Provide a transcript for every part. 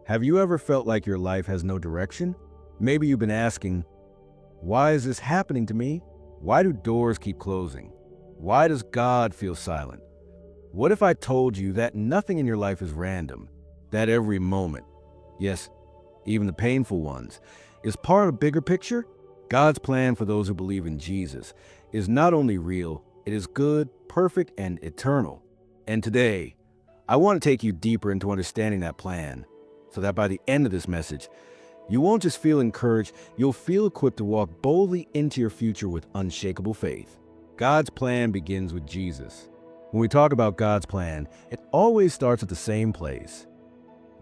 Have you ever felt like your life has no direction? Maybe you've been asking, why is this happening to me? Why do doors keep closing? Why does God feel silent? What if I told you that nothing in your life is random, that every moment, yes, even the painful ones, is part of a bigger picture? God's plan for those who believe in Jesus is not only real, it is good, perfect, and eternal. And today, I want to take you deeper into understanding that plan, so that by the end of this message, you won't just feel encouraged, you'll feel equipped to walk boldly into your future with unshakable faith. God's plan begins with Jesus. When we talk about God's plan, it always starts at the same place,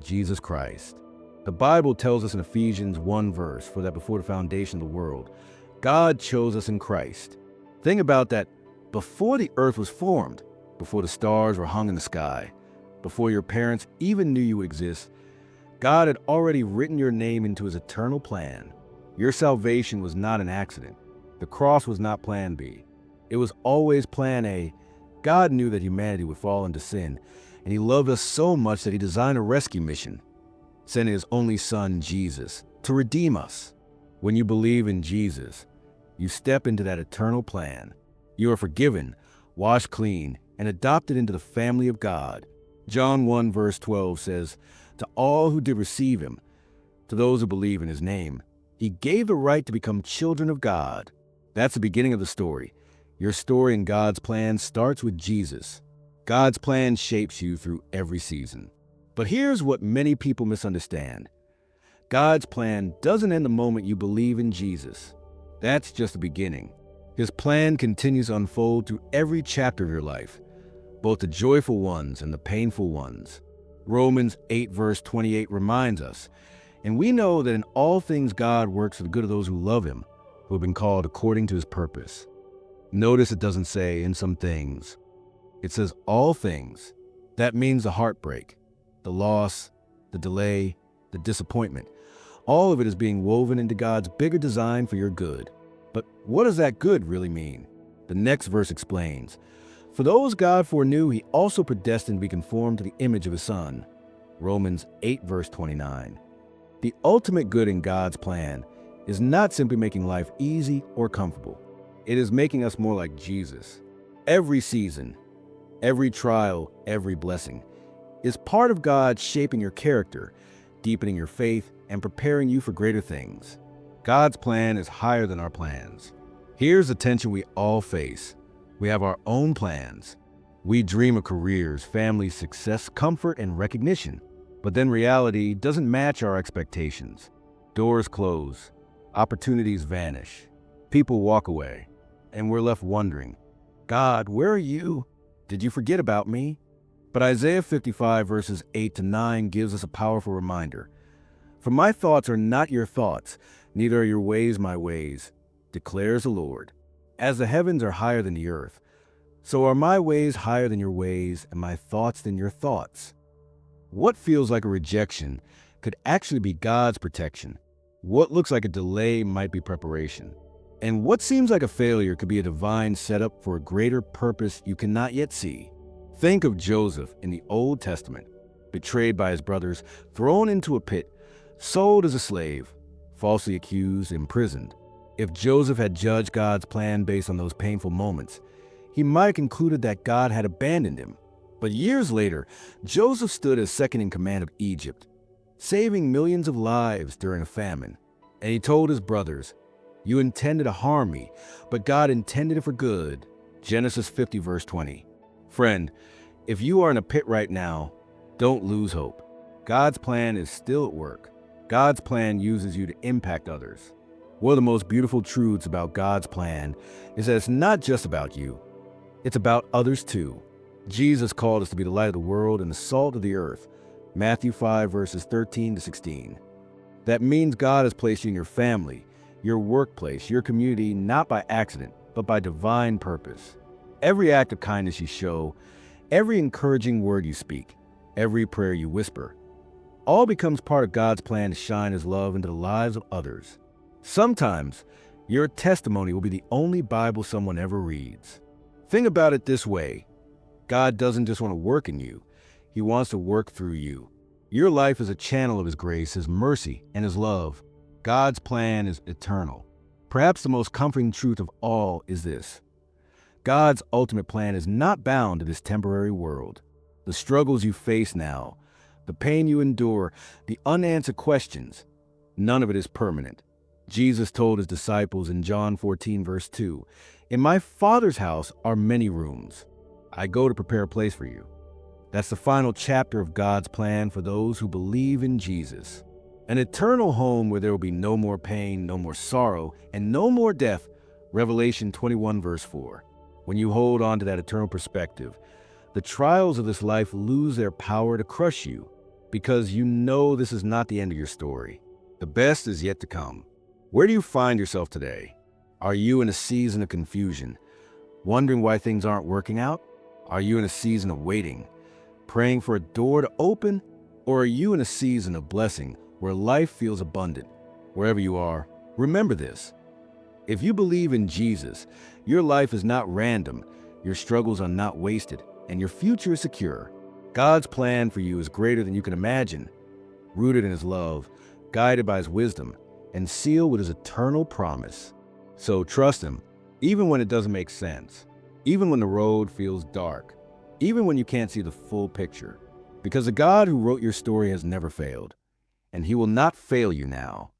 Jesus Christ. The Bible tells us in Ephesians 1 verse, for that before the foundation of the world, God chose us in Christ. Think about that. Before the earth was formed, before the stars were hung in the sky, before your parents even knew you would exist, God had already written your name into his eternal plan. Your salvation was not an accident. The cross was not plan B. It was always plan A. God knew that humanity would fall into sin, and he loved us so much that he designed a rescue mission, sending his only son, Jesus, to redeem us. When you believe in Jesus, you step into that eternal plan. You are forgiven, washed clean, and adopted into the family of God. John 1 verse 12 says, to all who did receive him, to those who believe in his name, he gave the right to become children of God. That's the beginning of the story. Your story in God's plan starts with Jesus. God's plan shapes you through every season. But here's what many people misunderstand. God's plan doesn't end the moment you believe in Jesus. That's just the beginning. His plan continues to unfold through every chapter of your life, both the joyful ones and the painful ones. Romans 8 verse 28 reminds us, and we know that in all things God works for the good of those who love him, who have been called according to his purpose. Notice it doesn't say in some things. It says all things. That means the heartbreak, the loss, the delay, the disappointment. All of it is being woven into God's bigger design for your good. But what does that good really mean? The next verse explains. For those God foreknew, he also predestined to be conformed to the image of his Son. Romans 8 verse 29. The ultimate good in God's plan is not simply making life easy or comfortable. It is making us more like Jesus. Every season, every trial, every blessing is part of God shaping your character, deepening your faith, and preparing you for greater things. God's plan is higher than our plans. Here's the tension we all face. We have our own plans. We dream of careers, family, success, comfort, and recognition. But then reality doesn't match our expectations. Doors close, opportunities vanish, people walk away, and we're left wondering, God, where are you? Did you forget about me? But Isaiah 55 verses 8 to 9 gives us a powerful reminder. For my thoughts are not your thoughts, neither are your ways my ways, declares the Lord. As the heavens are higher than the earth, so are my ways higher than your ways, and my thoughts than your thoughts. What feels like a rejection could actually be God's protection. What looks like a delay might be preparation. And what seems like a failure could be a divine setup for a greater purpose you cannot yet see. Think of Joseph in the Old Testament, betrayed by his brothers, thrown into a pit, sold as a slave, falsely accused, imprisoned. If Joseph had judged God's plan based on those painful moments, he might have concluded that God had abandoned him. But years later, Joseph stood as second in command of Egypt, saving millions of lives during a famine. And he told his brothers, you intended to harm me, but God intended it for good. Genesis 50 verse 20. Friend, if you are in a pit right now, don't lose hope. God's plan is still at work. God's plan uses you to impact others. One of the most beautiful truths about God's plan is that it's not just about you. It's about others too. Jesus called us to be the light of the world and the salt of the earth. Matthew 5 verses 13 to 16. That means God has placed you in your family, your workplace, your community, not by accident, but by divine purpose. Every act of kindness you show, every encouraging word you speak, every prayer you whisper, all becomes part of God's plan to shine his love into the lives of others. Sometimes, your testimony will be the only Bible someone ever reads. Think about it this way. God doesn't just want to work in you. He wants to work through you. Your life is a channel of His grace, His mercy, and His love. God's plan is eternal. Perhaps the most comforting truth of all is this: God's ultimate plan is not bound to this temporary world. The struggles you face now, the pain you endure, the unanswered questions, none of it is permanent. Jesus told His disciples in John 14, verse 2, "In my Father's house are many rooms. I go to prepare a place for you." That's the final chapter of God's plan for those who believe in Jesus. An eternal home where there will be no more pain, no more sorrow, and no more death. Revelation 21, verse 4. When you hold on to that eternal perspective, the trials of this life lose their power to crush you, because you know this is not the end of your story. The best is yet to come. Where do you find yourself today? Are you in a season of confusion, wondering why things aren't working out? Are you in a season of waiting, praying for a door to open? Or are you in a season of blessing where life feels abundant? Wherever you are, remember this: if you believe in Jesus, your life is not random, your struggles are not wasted, and your future is secure. God's plan for you is greater than you can imagine, rooted in His love, guided by His wisdom, and sealed with His eternal promise. So trust Him, even when it doesn't make sense, even when the road feels dark, even when you can't see the full picture, because the God who wrote your story has never failed, and He will not fail you now.